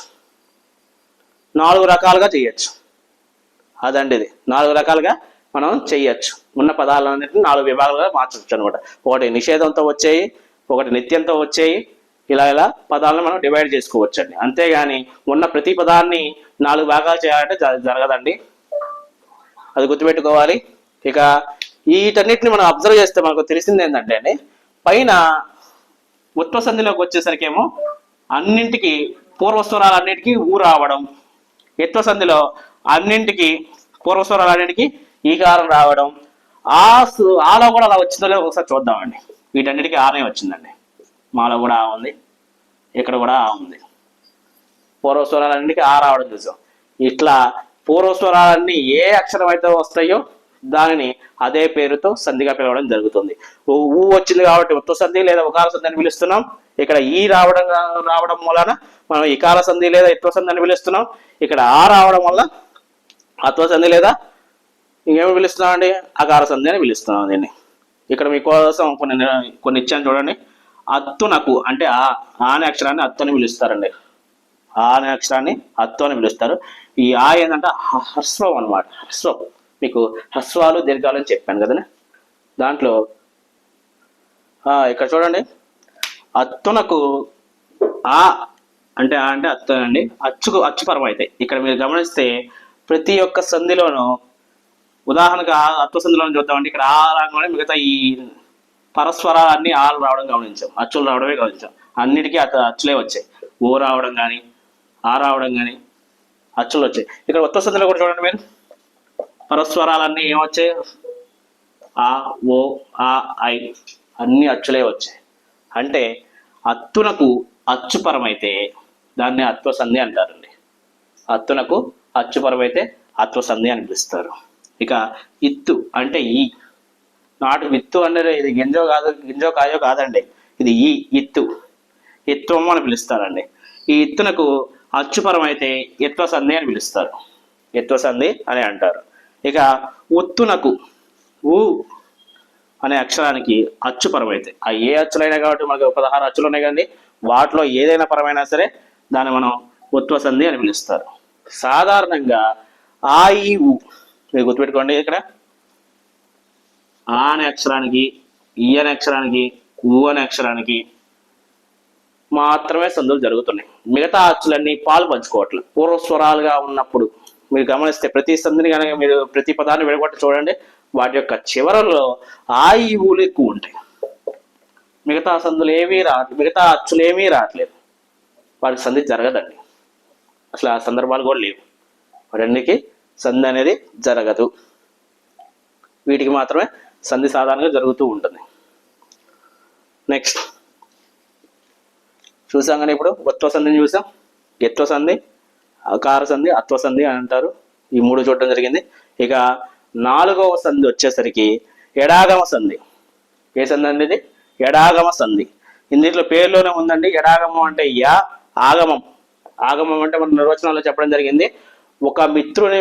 4 రకాలుగా చేయొచ్చు. అదండి, ఇది 4 రకాలుగా మనం చెయ్యొచ్చు. ఉన్న పదాలన్నింటినీ 4 విభాగాలుగా మార్చవచ్చు అనమాట. ఒకటి నిషేధంతో వచ్చేయి, ఒకటి నిత్యంతో వచ్చేయి, ఇలా పదాలను మనం డివైడ్ చేసుకోవచ్చు అండి. అంతేగాని ఉన్న ప్రతి పదాన్ని 4 భాగాలు చేయాలంటే జరగదండి, అది గుర్తుపెట్టుకోవాలి. ఇక వీటన్నిటిని మనం అబ్జర్వ్ చేస్తే మనకు తెలిసింది ఏంటంటే అండి, పైన ఉత్వసంధిలోకి వచ్చేసరికి ఏమో అన్నింటికి పూర్వస్వరాలన్నిటికీ ఊ రావడం, ఎత్వసంధిలో అన్నింటికి పూర్వస్వరాలన్నిటికీ ఈకారం రావడం. ఆలో కూడా అలా వచ్చిందో లేదో ఒకసారి చూద్దామండి. వీటన్నిటికీ ఆనే వచ్చిందండి. మాలో కూడా ఆ ఉంది, ఇక్కడ కూడా ఆ ఉంది. పూర్వస్వరాలన్నిటికీ ఆ రావడం చూసాం. ఇట్లా పూర్వస్వరాలన్నీ ఏ అక్షరం అయితే వస్తాయో దానిని అదే పేరుతో సంధిగా పిలవడం జరుగుతుంది. ఊ వచ్చింది కాబట్టి ఉత్వ సంధి లేదా ఉకార సంధి అని పిలుస్తున్నాం. ఇక్కడ ఈ రావడం వలన మనం ఇకార సంధి లేదా ఇత్వ సంధి అని పిలుస్తున్నాం. ఇక్కడ ఆ రావడం వల్ల అత్వ సంధి లేదా ఇంకేమి పిలుస్తున్నాం అండి, అకార సంధి అని పిలుస్తున్నాం దీన్ని. ఇక్కడ మీకోసం కొన్ని ఇచ్చాను చూడండి. అత్తునకు అంటే ఆ అనే అక్షరాన్ని అత్తు అని పిలుస్తారండి. ఆ అనే అక్షరాన్ని అత్తు అని పిలుస్తారు. ఈ ఆ ఏంటంటే హ్రస్వం అనమాట. హ్రస్వం, మీకు హ్రస్వాలు దీర్ఘాలు అని చెప్పాను కదండి. దాంట్లో ఇక్కడ చూడండి, అత్తునకు ఆ అంటే అత్తు అండి. అచ్చుపరం అయితే ఇక్కడ మీరు గమనిస్తే ప్రతి ఒక్క సంధిలోనూ, ఉదాహరణకు అత్వ సంధిలోనూ చూద్దామండి. ఇక్కడ ఆ రాగానే మిగతా ఈ పరస్వరాలన్నీ ఆలు రావడం గమనించాం, అచ్చులు రావడమే గమనించాం. అన్నిటికీ అచ్చులే వచ్చాయి. ఓ రావడం కానీ ఆ రావడం కానీ అచ్చులు వచ్చాయి. ఇక్కడ ఉత్వ సంధిలో కూడా చూడండి మీరు, పరస్వరాలన్నీ ఏమొచ్చాయి, ఆ ఓ ఆ ఐ అన్ని అచ్చులే వచ్చాయి. అంటే అత్తునకు అచ్చుపరమైతే దాన్ని అత్వసంధి అంటారండి. అత్తునకు అచ్చుపరమైతే అత్వసంధి అని పిలుస్తారు. ఇక ఇత్తు అంటే ఈ నాటు విత్తు అంటే ఇది గింజో కాయో కాదండి, ఇది ఈ ఇత్వం అని పిలుస్తారండి. ఈ ఇత్తునకు అచ్చుపరం అయితే ఎత్వసంధి అని పిలుస్తారు, ఎత్వసంధి అని అంటారు. ఇక ఉత్తునకు ఊ అనే అక్షరానికి అచ్చుపరం అయితే, ఆ ఏ అచ్చులైనా కాబట్టి మనకు 16 అచ్చులు ఉన్నాయి కానీ వాటిలో ఏదైనా పరమైనా సరే దాన్ని మనం ఉత్వసంధి అని పిలుస్తారు. సాధారణంగా ఆ ఈ ఊ మీరు గుర్తుపెట్టుకోండి. ఇక్కడ ఆ అనే అక్షరానికి, ఈ అనే అక్షరానికి, ఊ అనే అక్షరానికి మాత్రమే సంధులు జరుగుతున్నాయి. మిగతా అచ్చులన్నీ పాలు పంచుకోవట్లేదు. పూర్వస్వరాలుగా ఉన్నప్పుడు మీరు గమనిస్తే ప్రతి సంధిని కనుక మీరు ప్రతి పదాన్ని విడగొట్టి చూడండి, వాటి యొక్క చివరలో ఆ ఈ ఊలు ఎక్కువ ఉంటాయి. మిగతా సంధులు ఏమీ మిగతా అచ్చులు ఏమీ రావట్లేదు, వాటికి సంధి జరగదండి. అసలు ఆ సందర్భాలు కూడా లేవు. వాటన్నిటికీ సంధి అనేది జరగదు. వీటికి మాత్రమే సంధి సాధారణంగా జరుగుతూ ఉంటుంది. నెక్స్ట్ చూసాం కానీ ఇప్పుడు ఉత్వ సంధిని చూసాం, ఎత్వ సంధి, అకార సంధి, అత్వ సంధి అని అంటారు. ఈ 3 చూడడం జరిగింది. ఇక 4వ సంధి వచ్చేసరికి ఎడాగమ సంధి. ఏ సంధి అండి ఇది? ఎడాగమ సంధి. ఇందులో పేరులోనే ఉందండి. ఎడాగమం అంటే ఆగమం. ఆగమం అంటే మన నిర్వచనాల్లో చెప్పడం జరిగింది, ఒక మిత్రుని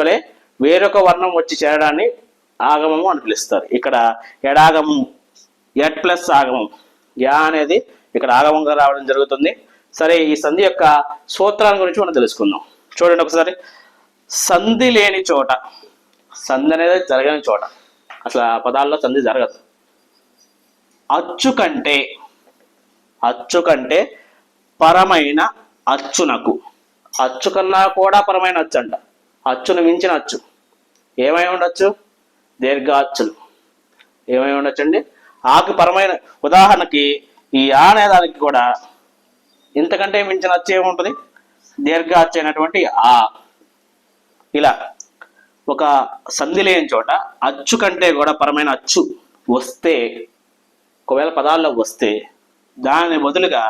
వలె వేరొక వర్ణం వచ్చి చేరడాన్ని ఆగమము అని పిలుస్తారు. ఇక్కడ ఎడాగమం ఎట్ ప్లస్ ఆగమం, యా అనేది ఇక్కడ ఆగమంగా రావడం జరుగుతుంది. సరే, ఈ సంధి యొక్క సూత్రాల గురించి మనం తెలుసుకుందాం. చూడండి ఒకసారి. సంధి లేని చోట, సంధి అనేది జరగని చోట, అసలు ఆ పదాల్లో సంధి జరగదు. అచ్చు కంటే పరమైన అచ్చునకు, అచ్చు కన్నా కూడా పరమైన అచ్చు అంట. అచ్చును మించిన అచ్చు ఏమై ఉండొచ్చు? దీర్ఘాచ్చులు ఏమై ఉండొచ్చు అండి? ఆకు పరమైన, ఉదాహరణకి ఈ ఆ అనేదానికి కూడా ఇంతకంటే మించిన అచ్చు ఏముంటుంది? దీర్ఘాచ్చు అయినటువంటి ఆ. ఇలా ఒక సంధి లేని చోట అచ్చు కంటే కూడా పరమైన అచ్చు వస్తే, ఒకవేళ పదాల్లో వస్తే దాని బదులుగా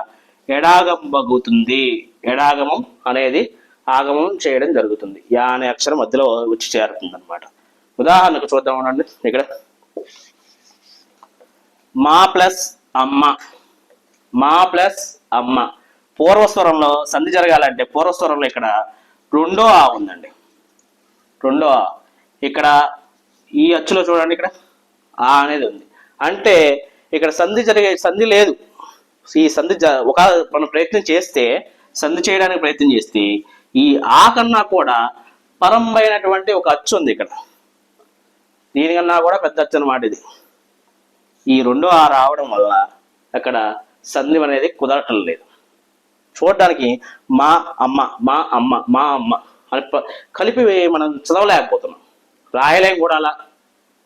ఎడాగం బగుతుంది. ఎడాగమం అనేది ఆగమం చేయడం జరుగుతుంది. యా అనే అక్షరం మధ్యలో వచ్చి చేరుతుంది అనమాట. ఉదాహరణకు చూద్దాం అనండి. ఇక్కడ మా ప్లస్ అమ్మ, మా ప్లస్ అమ్మ. పూర్వస్వరంలో సంధి జరగాలంటే పూర్వస్వరంలో ఇక్కడ రెండో ఆ ఉందండి. రెండో ఆ ఇక్కడ ఈ అచ్చులో చూడండి, ఇక్కడ ఆ అనేది ఉంది. అంటే ఇక్కడ సంధి లేదు. ఈ సంధి మనం ప్రయత్నం చేస్తే, సంధి చేయడానికి ప్రయత్నం చేస్తే ఈ ఆ కన్నా కూడా పరంబైనటువంటి ఒక అచ్చు ఉంది ఇక్కడ. దీనికన్నా కూడా పెద్ద అచ్చు అన్నమాట ఇది. ఈ రెండో ఆ రావడం వల్ల అక్కడ సంధి అనేది కుదరటం లేదు. చూడడానికి మా అమ్మ, మా అమ్మ, మా అమ్మ అని కలిపి మనం చదవలేకపోతున్నాం, రాయలేం కూడా. అలా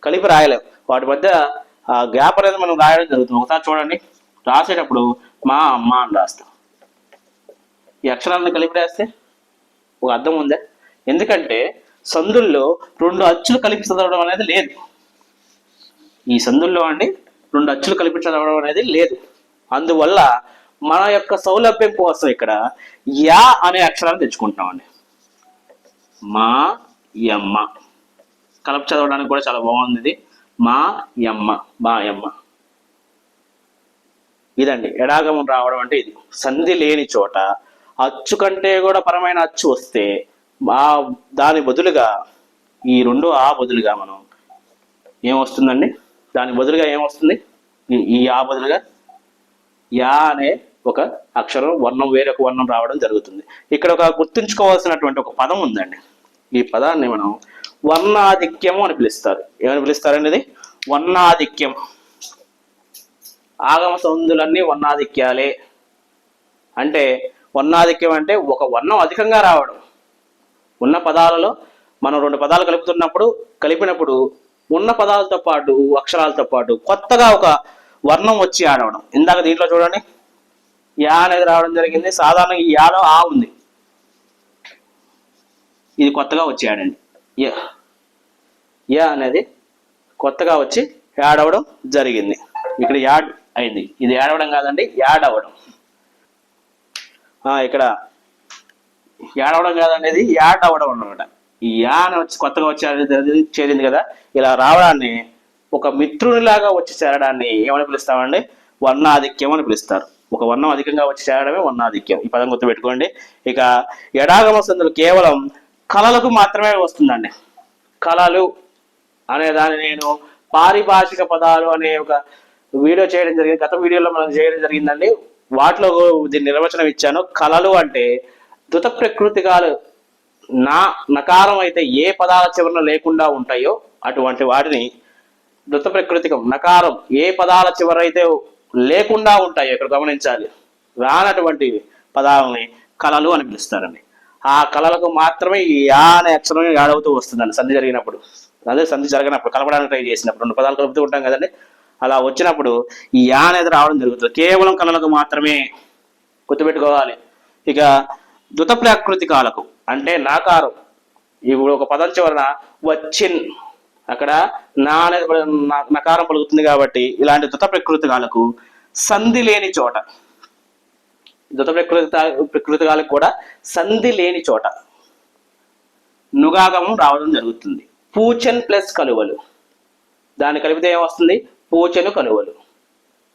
కలిపి రాయలేం. వాటి మధ్య ఆ గ్యాప్ అనేది మనం రాయడం జరుగుతుంది. ఒకసారి చూడండి, రాసేటప్పుడు మా అమ్మ అని రాస్తాం. ఈ అక్షరాలను కలిపి రాస్తే ఒక అర్థం ఉందా? ఎందుకంటే సందుల్లో రెండు అచ్చులు కలిపి చదవడం అనేది లేదు. ఈ సందుల్లో అండి రెండు అచ్చులు కలిపి చదవడం అనేది లేదు. అందువల్ల మన యొక్క సౌలభ్యం కోసం ఇక్కడ యా అనే అక్షరాన్ని తెచ్చుకుంటామండి. మా యమ్మ కలిపి చదవడానికి కూడా చాలా బాగుంది ఇది. మా యమ్మ, మా యమ్మ. ఇదండి ఎడాగమం రావడం అంటే ఇది. సంధి లేని చోట అచ్చు కంటే కూడా పరమైన అచ్చు వస్తే దాని బదులుగా ఈ రెండు ఆ బదులుగా మనం ఏమొస్తుందండి, దాని బదులుగా ఏమొస్తుంది, ఈ ఆ బదులుగా యా అనే ఒక అక్షరం వర్ణం వేరొక వర్ణం రావడం జరుగుతుంది. ఇక్కడ ఒక గుర్తుంచుకోవాల్సినటువంటి ఒక పదం ఉందండి. ఈ పదాన్ని మనం వర్ణాధిక్యము అని పిలుస్తారు. ఏమని పిలుస్తారండి? ఇది వర్ణాధిక్యం. ఆగమ సంధులన్నీ వర్ణాధిక్యాలే. అంటే వర్ణాధిక్యం అంటే ఒక వర్ణం అధికంగా రావడం. ఉన్న పదాలలో మనం రెండు పదాలు కలిపినప్పుడు ఉన్న పదాలతో పాటు అక్షరాలతో పాటు కొత్తగా ఒక వర్ణం వచ్చి ఆడవడం. ఇందాక దీంట్లో చూడండి, యా అనేది రావడం జరిగింది. సాధారణంగా ఈ యాలో ఆ ఉంది, ఇది కొత్తగా వచ్చి ఆడండి. యా అనేది కొత్తగా వచ్చి యాడ్ అవ్వడం జరిగింది. ఇక్కడ యాడ్ అయింది, ఇది యాడ్ అవ్వడం కాదండి, యాడ్ అవ్వడం. ఇక్కడ యాడ్ అవ్వడం కాదండి, ఇది యాడ్ అవ్వడం అన్నమాట. ఈ యా అని వచ్చి కొత్తగా వచ్చి చేరింది కదా, ఇలా రావడాన్ని ఒక మిత్రునిలాగా వచ్చి చేరడాన్ని ఏమని పిలుస్తామండి? వర్ణాధిక్యం అని పిలుస్తారు. ఒక వర్ణం అధికంగా వచ్చి చేరడమే వర్ణాధిక్యం. ఈ పదం గుర్తుపెట్టుకోండి. ఇక ఎడాగమ సంధులు కేవలం కళలకు మాత్రమే వస్తుందండి. కళలు అనే దాన్ని నేను పారిభాషిక పదాలు అనే ఒక వీడియో చేయడం జరిగింది. గత వీడియోలో మనం చేయడం జరిగిందండి. వాటిలో దీన్ని నిర్వచనం ఇచ్చాను. కళలు అంటే ధృత ప్రకృతికాలు నకారం అయితే ఏ పదాల చివరన లేకుండా ఉంటాయో అటువంటి వాటిని ధృత ప్రకృతికం. నకారం ఏ పదాల చివరైతే లేకుండా ఉంటాయో, ఇక్కడ గమనించాలి, రానటువంటి పదాలని కళలు అని పిలుస్తారండి. ఆ కళలకు మాత్రమే ఈ యా అనే అక్షరం యాడవుతూ వస్తుందండి సంధి జరిగినప్పుడు. అదే సంధి జరగనప్పుడు, కలపడానికి ట్రై చేసినప్పుడు రెండు పదాలు కలుపుతూ ఉంటాం కదండి, అలా వచ్చినప్పుడు ఈ యా అనేది రావడం జరుగుతుంది. కేవలం కళలకు మాత్రమే గుర్తుపెట్టుకోవాలి. ఇక ధృత ప్రాకృతికాలకు అంటే నాకారం. ఇప్పుడు ఒక పదం చివరన వచ్చిన్, అక్కడ నా అనేది నకారం పలుకుతుంది కాబట్టి ఇలాంటి ధృత ప్రకృతికాలకు సంధి లేని చోట, ధృత ప్రకృతికాలకు కూడా సంధి లేని చోట నుగాగమం రావడం జరుగుతుంది. పూచెన్ ప్లస్ కలువలు, దాన్ని కలిపితే ఏమొస్తుంది? పూచెను కలువలు.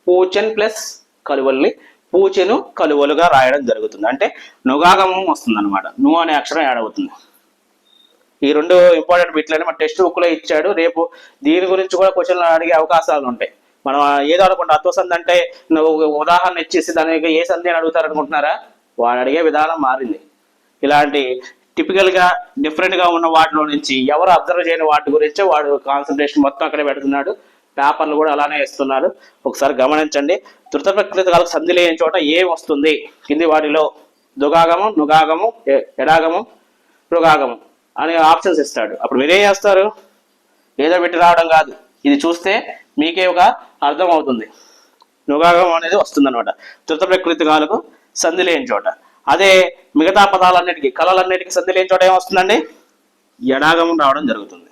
పూచెన్ ప్లస్ కలువల్ని పూచెను కలువలుగా రాయడం జరుగుతుంది. అంటే నుగాగమం వస్తుంది అనమాట. ను అనే అక్షరం యాడ్ అవుతుంది. ఈ రెండు ఇంపార్టెంట్ బిట్లని మన టెక్స్ట్ బుక్ లో ఇచ్చాడు. రేపు దీని గురించి కూడా క్వశ్చన్లు అడిగే అవకాశాలు ఉంటాయి. మనం ఏదో అనుకుంటా అత్వసంధి అంటే నువ్వు ఉదాహరణ ఇచ్చేసి దానికి ఏ సంధి అని అడుగుతారు అనుకుంటున్నారా? వాడు అడిగే విధానం మారింది. ఇలాంటి టిపికల్ గా డిఫరెంట్ గా ఉన్న వాటిలో నుంచి ఎవరు అబ్జర్వ్ చేయని వాటి గురించే వాడు కాన్సన్ట్రేషన్ మొత్తం అక్కడే పెడుతున్నాడు. పేపర్లు కూడా అలానే ఇస్తున్నారు. ఒకసారి గమనించండి. ధృత ప్రకృతికాలకు సంధి లేని చోట ఏం వస్తుంది? కింది వాటిలో దుగాగమం, నుగాగమం, ఎడాగమం, రుగాగమం అనే ఆప్షన్స్ ఇస్తాడు. అప్పుడు మీరేం చేస్తారు? ఏదో పెట్టి రావడం కాదు, ఇది చూస్తే మీకే ఒక అర్థం అవుతుంది. నుగాగమం అనేది వస్తుంది అనమాట ధృత ప్రకృతికాలకు సంధి లేని చోట. అదే మిగతా పదాలన్నిటికీ, కళలన్నిటికీ సంధి లేని చోట ఏమొస్తుందండి? ఎడాగమం రావడం జరుగుతుంది.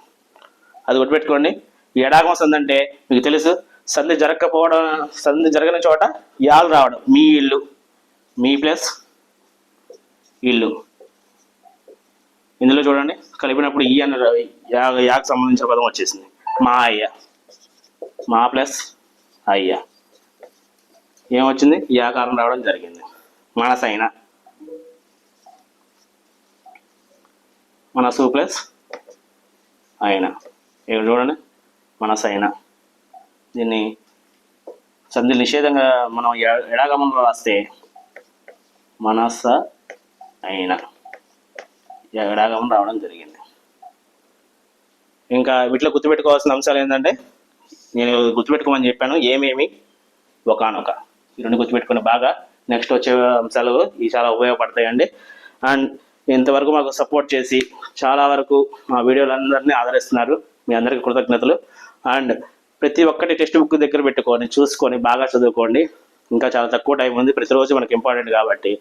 అది గుర్తుపెట్టుకోండి. ఎడాగమ సంధి అంటే మీకు తెలుసు, సంధి జరగని చోట యాలు రావడం. మీ ఇల్లు, మీ ప్లస్ ఇల్లు, ఇందులో చూడండి కలిపినప్పుడు ఈ అన్న యాకు సంబంధించిన పదం వచ్చేసింది. మా అయ్య, మా ప్లస్ అయ్య ఏమొచ్చింది, ఈ ఆకారం రావడం జరిగింది. మనసైన, మనసు ప్లస్ అయిన, ఇక్కడ చూడండి మనసైన. దీన్ని సంధి నిషేధంగా మనం ఎడాగమంలో రాస్తే మనస అయిన ఎడాగమం రావడం జరిగింది. ఇంకా వీటిలో గుర్తుపెట్టుకోవాల్సిన అంశాలు ఏంటంటే, నేను గుర్తుపెట్టుకోమని చెప్పాను ఏమేమి, ఒకానొక, ఈ రెండు గుర్తుపెట్టుకుని బాగా నెక్స్ట్ వచ్చే అంశాలు ఇవి చాలా ఉపయోగపడతాయండి. అండ్ ఇంతవరకు మాకు సపోర్ట్ చేసి చాలా వరకు మా వీడియోలందరినీ ఆదరిస్తున్నారు. మీ అందరికీ కృతజ్ఞతలు. అండ్ ప్రతి ఒక్కటి టెక్స్ట్ బుక్ దగ్గర పెట్టుకొని చూసుకొని బాగా చదువుకోండి. ఇంకా చాలా తక్కువ టైం ఉంది, ప్రతిరోజు మనకి ఇంపార్టెంట్ కాబట్టి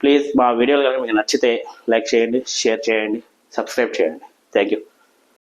ప్లీజ్ మా వీడియోలు కనుక మీకు నచ్చితే లైక్ చేయండి, షేర్ చేయండి, సబ్స్క్రైబ్ చేయండి. Thank you.